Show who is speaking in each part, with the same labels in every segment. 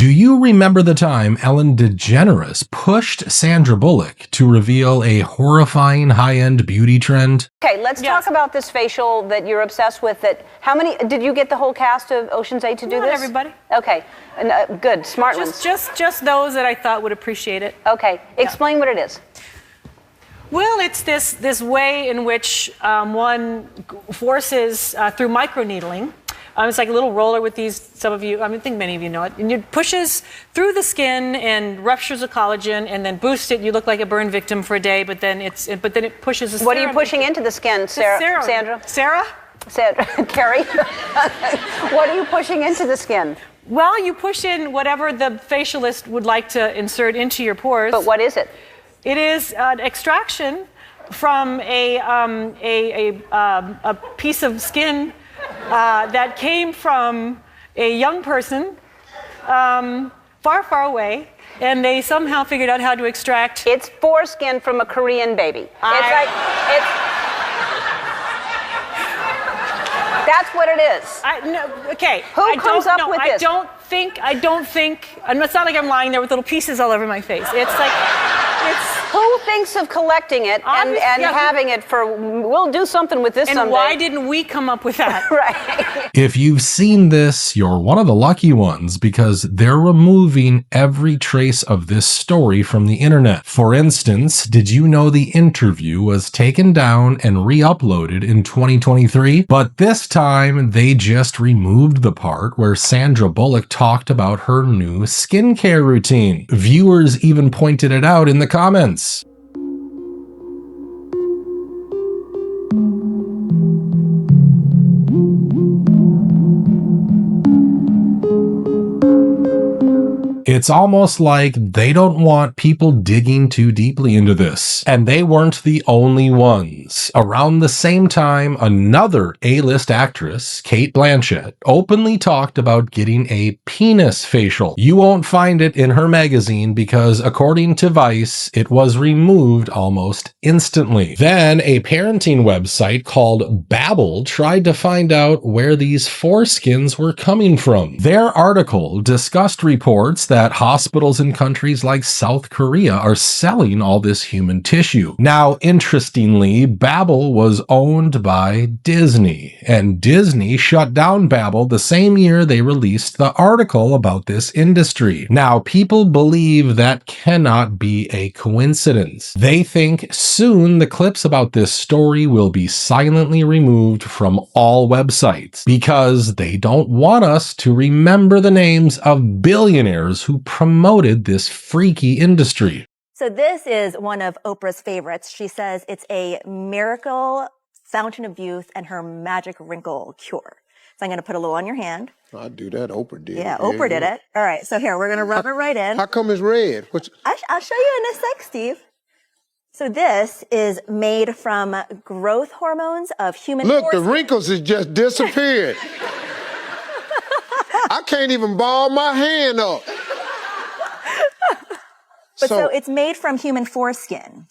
Speaker 1: Do you remember the time Ellen DeGeneres pushed Sandra Bullock to reveal a horrifying high-end beauty trend?
Speaker 2: Okay, let's talk about this facial that you're obsessed with. How many, did you get the whole cast of Ocean's 8 to do
Speaker 3: Not
Speaker 2: this?
Speaker 3: everybody.
Speaker 2: Okay, good, smart ones.
Speaker 3: Just those that I thought would appreciate it.
Speaker 2: Okay, explain what it is.
Speaker 3: Well, it's this way in which one forces through microneedling. It's like a little roller with these, some of you, I think many of you know it, and it pushes through the skin and ruptures the collagen and then boosts it. You look like a burn victim for a day, but then it pushes the serum.
Speaker 2: What are you pushing into the skin, Sandra?
Speaker 3: Sarah?
Speaker 2: Carrie? What are you pushing into the skin?
Speaker 3: Well, you push in whatever the facialist would like to insert into your pores.
Speaker 2: But what is it?
Speaker 3: It is an extraction from a piece of skin that came from a young person far, far away, and they somehow figured out how to extract.
Speaker 2: It's foreskin from a Korean baby. That's what it is. Who comes up with this?
Speaker 3: I don't think. It's not like I'm lying there with little pieces all over my face. It's like.
Speaker 2: Who thinks of collecting it and having it for, we'll do something with this someday.
Speaker 3: And why didn't we come up with that?
Speaker 2: Right.
Speaker 1: If you've seen this, you're one of the lucky ones because they're removing every trace of this story from the internet. For instance, did you know the interview was taken down and re-uploaded in 2023? But this time, they just removed the part where Sandra Bullock talked about her new skincare routine. Viewers even pointed it out in the comments. It's almost like they don't want people digging too deeply into this. And they weren't the only ones. Around the same time, another A-list actress, Cate Blanchett, openly talked about getting a penis facial. You won't find it in her magazine because, according to Vice, it was removed almost instantly. Then, a parenting website called Babbel tried to find out where these foreskins were coming from. Their article discussed reports that hospitals in countries like South Korea are selling all this human tissue. Now, interestingly, Babbel was owned by Disney, and Disney shut down Babbel the same year they released the article about this industry. Now, people believe that cannot be a coincidence. They think soon the clips about this story will be silently removed from all websites because they don't want us to remember the names of billionaires who promoted this freaky industry.
Speaker 4: So this is one of Oprah's favorites. She says it's a miracle fountain of youth and her magic wrinkle cure. So I'm going to put a little on your hand.
Speaker 5: I'd do that. Oprah did.
Speaker 4: Yeah, Oprah did it. All right, so here, we're going to rub it right in.
Speaker 5: How come it's red?
Speaker 4: I'll show you in a sec, Steve. So this is made from growth hormones of human
Speaker 5: Look, the wrinkles has just disappeared. I can't even ball my hand up.
Speaker 4: But so it's made from human foreskin.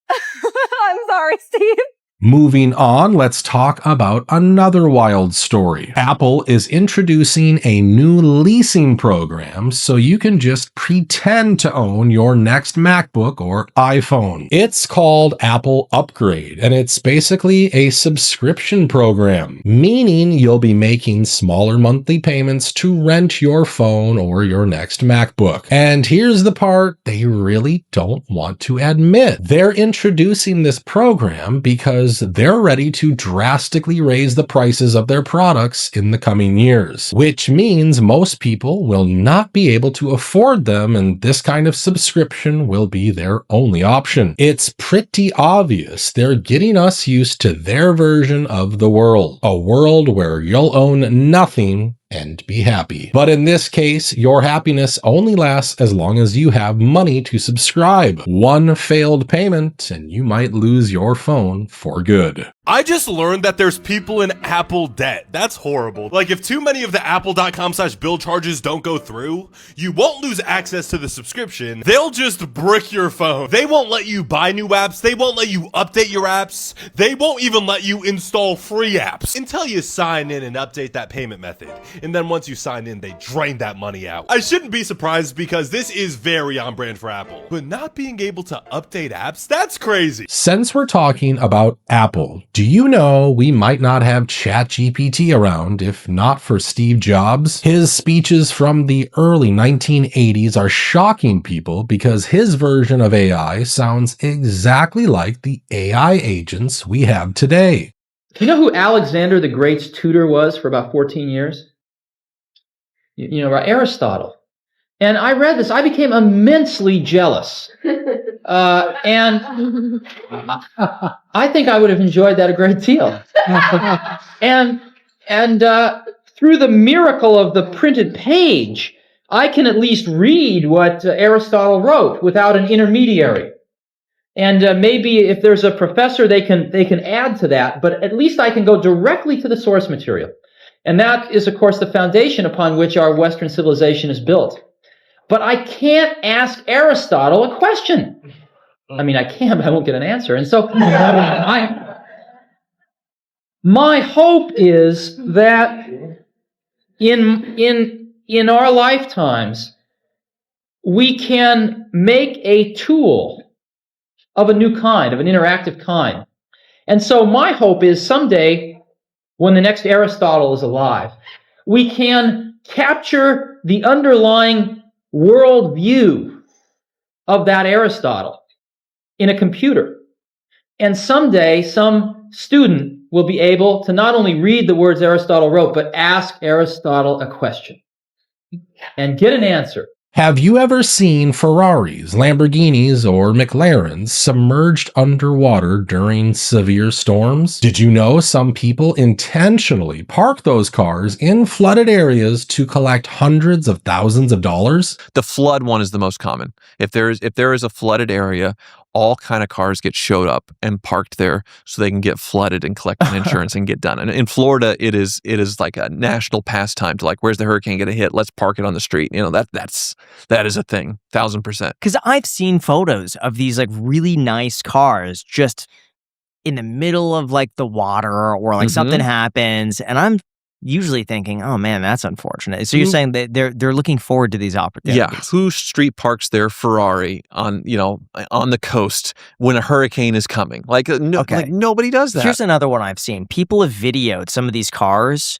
Speaker 4: I'm sorry, Steve.
Speaker 1: Moving on, let's talk about another wild story. Apple is introducing a new leasing program so you can just pretend to own your next MacBook or iPhone. It's called Apple Upgrade, and it's basically a subscription program, meaning you'll be making smaller monthly payments to rent your phone or your next MacBook. And here's the part they really don't want to admit. They're introducing this program because they're ready to drastically raise the prices of their products in the coming years, which means most people will not be able to afford them, and this kind of subscription will be their only option. It's pretty obvious they're getting us used to their version of the world, a world where you'll own nothing and be happy. But in this case, your happiness only lasts as long as you have money to subscribe. One failed payment and you might lose your phone for good.
Speaker 6: I just learned that there's people in Apple debt. That's horrible. Like, if too many of the apple.com/bill charges don't go through, you won't lose access to the subscription. They'll just brick your phone. They won't let you buy new apps. They won't let you update your apps. They won't even let you install free apps until you sign in and update that payment method. And then once you sign in, they drain that money out. I shouldn't be surprised because this is very on brand for Apple. But not being able to update apps, that's crazy.
Speaker 1: Since we're talking about Apple, do you know we might not have ChatGPT around if not for Steve Jobs? His speeches from the early 1980s are shocking people because his version of AI sounds exactly like the AI agents we have today.
Speaker 7: Do you know who Alexander the Great's tutor was for about 14 years? You know, Aristotle. And I read this. I became immensely jealous. And I think I would have enjoyed that a great deal. and through the miracle of the printed page, I can at least read what Aristotle wrote without an intermediary. And maybe if there's a professor, they can add to that. But at least I can go directly to the source material. And that is, of course, the foundation upon which our Western civilization is built. But I can't ask Aristotle a question. I mean, I can, but I won't get an answer. And so my hope is that in our lifetimes, we can make a tool of a new kind, of an interactive kind. And so my hope is someday, when the next Aristotle is alive, we can capture the underlying worldview of that Aristotle in a computer. And someday, some student will be able to not only read the words Aristotle wrote, but ask Aristotle a question and get an answer.
Speaker 1: Have you ever seen Ferraris, Lamborghinis, or McLarens submerged underwater during severe storms? Did you know some people intentionally park those cars in flooded areas to collect hundreds of thousands of dollars?
Speaker 8: The flood one is the most common. If there is a flooded area, all kind of cars get showed up and parked there so they can get flooded and collect an insurance and get done. And in Florida, it is like a national pastime to, like, where's the hurricane going to hit? Let's park it on the street. You know, that is a thing, 1,000%.
Speaker 9: Because I've seen photos of these like really nice cars just in the middle of like the water, or like something happens, and I'm usually thinking, oh man, that's unfortunate. So you're saying that they're looking forward to these opportunities.
Speaker 8: Yeah, who street parks their Ferrari on the coast when a hurricane is coming? Like, like nobody does that.
Speaker 9: Here's another one I've seen. People have videoed some of these cars,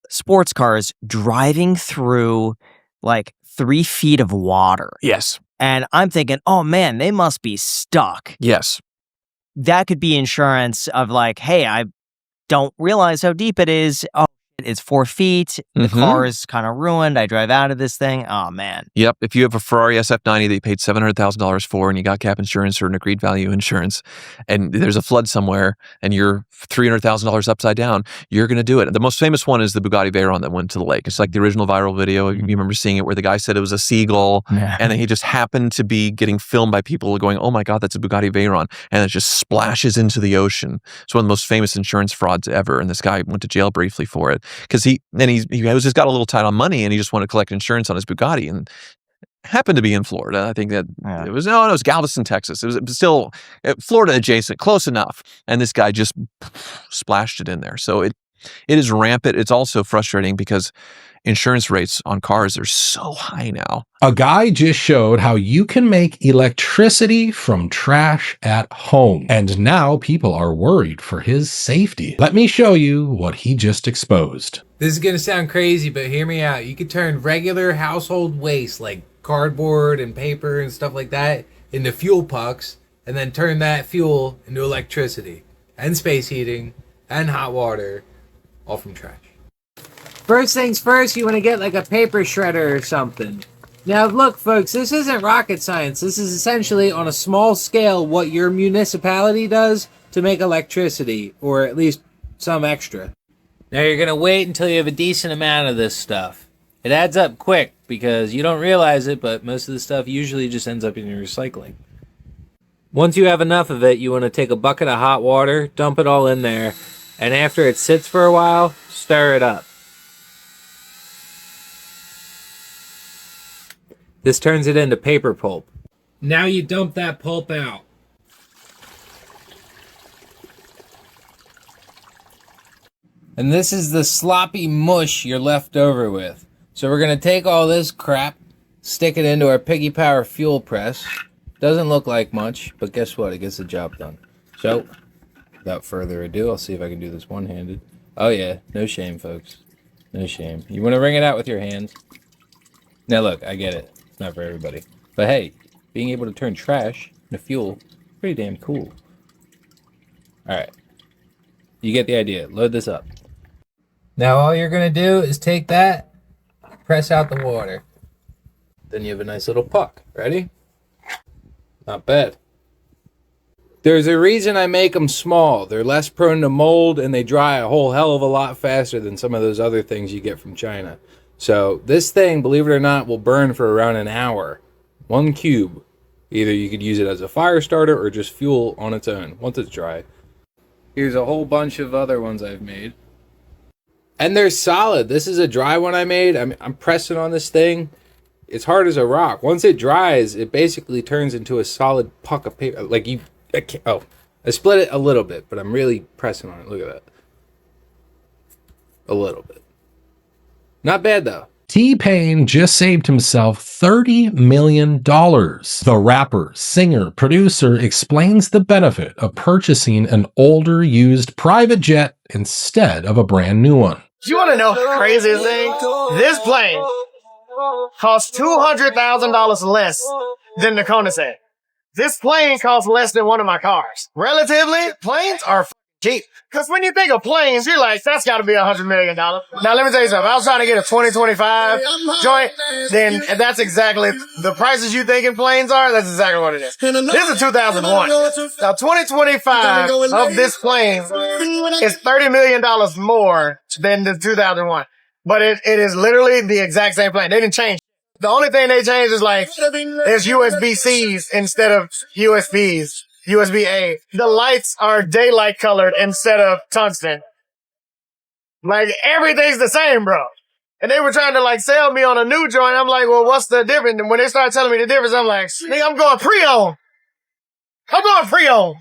Speaker 9: sports cars, driving through like 3 feet of water.
Speaker 8: Yes.
Speaker 9: And I'm thinking, oh man, they must be stuck.
Speaker 8: Yes.
Speaker 9: That could be insurance of like, hey, I don't realize how deep it is. Oh, it's 4 feet. The car is kind of ruined. I drive out of this thing. Oh, man.
Speaker 8: Yep. If you have a Ferrari SF90 that you paid $700,000 for and you got cap insurance or an agreed value insurance, and there's a flood somewhere and you're $300,000 upside down, you're going to do it. The most famous one is the Bugatti Veyron that went to the lake. It's like the original viral video. You remember seeing it where the guy said it was a seagull, and then he just happened to be getting filmed by people going, oh my God, that's a Bugatti Veyron. And it just splashes into the ocean. It's one of the most famous insurance frauds ever. And this guy went to jail briefly for it. Because he was just got a little tight on money and he just wanted to collect insurance on his Bugatti, and happened to be in Florida. I think that it was Galveston, Texas. It was still Florida adjacent, close enough. And this guy just splashed it in there. So it is rampant. It's also frustrating because insurance rates on cars are so high now.
Speaker 1: A guy just showed how you can make electricity from trash at home, and now people are worried for his safety. Let me show you what he just exposed.
Speaker 10: This is going to sound crazy, but hear me out. You could turn regular household waste like cardboard and paper and stuff like that into fuel pucks, and then turn that fuel into electricity and space heating and hot water, all from trash. First things first, you want to get like a paper shredder or something. Now look folks, this isn't rocket science. This is essentially on a small scale what your municipality does to make electricity, or at least some extra. Now you're going to wait until you have a decent amount of this stuff. It adds up quick because you don't realize it, but most of the stuff usually just ends up in your recycling. Once you have enough of it, you want to take a bucket of hot water, dump it all in there, and after it sits for a while, stir it up. This turns it into paper pulp. Now you dump that pulp out. And this is the sloppy mush you're left over with. So we're going to take all this crap, stick it into our Piggy Power fuel press. Doesn't look like much, but guess what? It gets the job done. So, without further ado, I'll see if I can do this one-handed. Oh yeah, no shame, folks. No shame. You want to wring it out with your hands. Now look, I get it. It's not for everybody. But hey, being able to turn trash into fuel, pretty damn cool. Alright. You get the idea. Load this up. Now all you're going to do is take that, press out the water. Then you have a nice little puck. Ready? Not bad. There's a reason I make them small. They're less prone to mold and they dry a whole hell of a lot faster than some of those other things you get from China. So this thing, believe it or not, will burn for around an hour. 1 cube. Either you could use it as a fire starter or just fuel on its own once it's dry. Here's a whole bunch of other ones I've made. And they're solid. This is a dry one I made. I'm pressing on this thing. It's hard as a rock. Once it dries, it basically turns into a solid puck of paper. Like I split it a little bit, but I'm really pressing on it. Look at that. A little bit. Not bad though.
Speaker 1: T-Pain just saved himself $30 million. The rapper, singer, producer explains the benefit of purchasing an older used private jet instead of a brand new one.
Speaker 11: Do you want to know the craziest thing? This plane costs $200,000 less than the Koenigsegg. This plane costs less than one of my cars. Relatively, planes are cheap. Because when you think of planes, you're like, that's got to be $100 million. Now, let me tell you something. If I was trying to get a 2025 joint, then that's exactly the prices you think in planes are. That's exactly what it is. This is 2001. Now, 2025 of this plane is $30 million more than the 2001. But it is literally the exact same plane. They didn't change. The only thing they changed is like, there's USB-Cs instead of USBs. USB-A. The lights are daylight colored instead of tungsten. Like, everything's the same, bro. And they were trying to, like, sell me on a new joint. I'm like, well, what's the difference? And when they started telling me the difference, I'm like, nigga, I'm going pre-owned. I'm going pre-owned.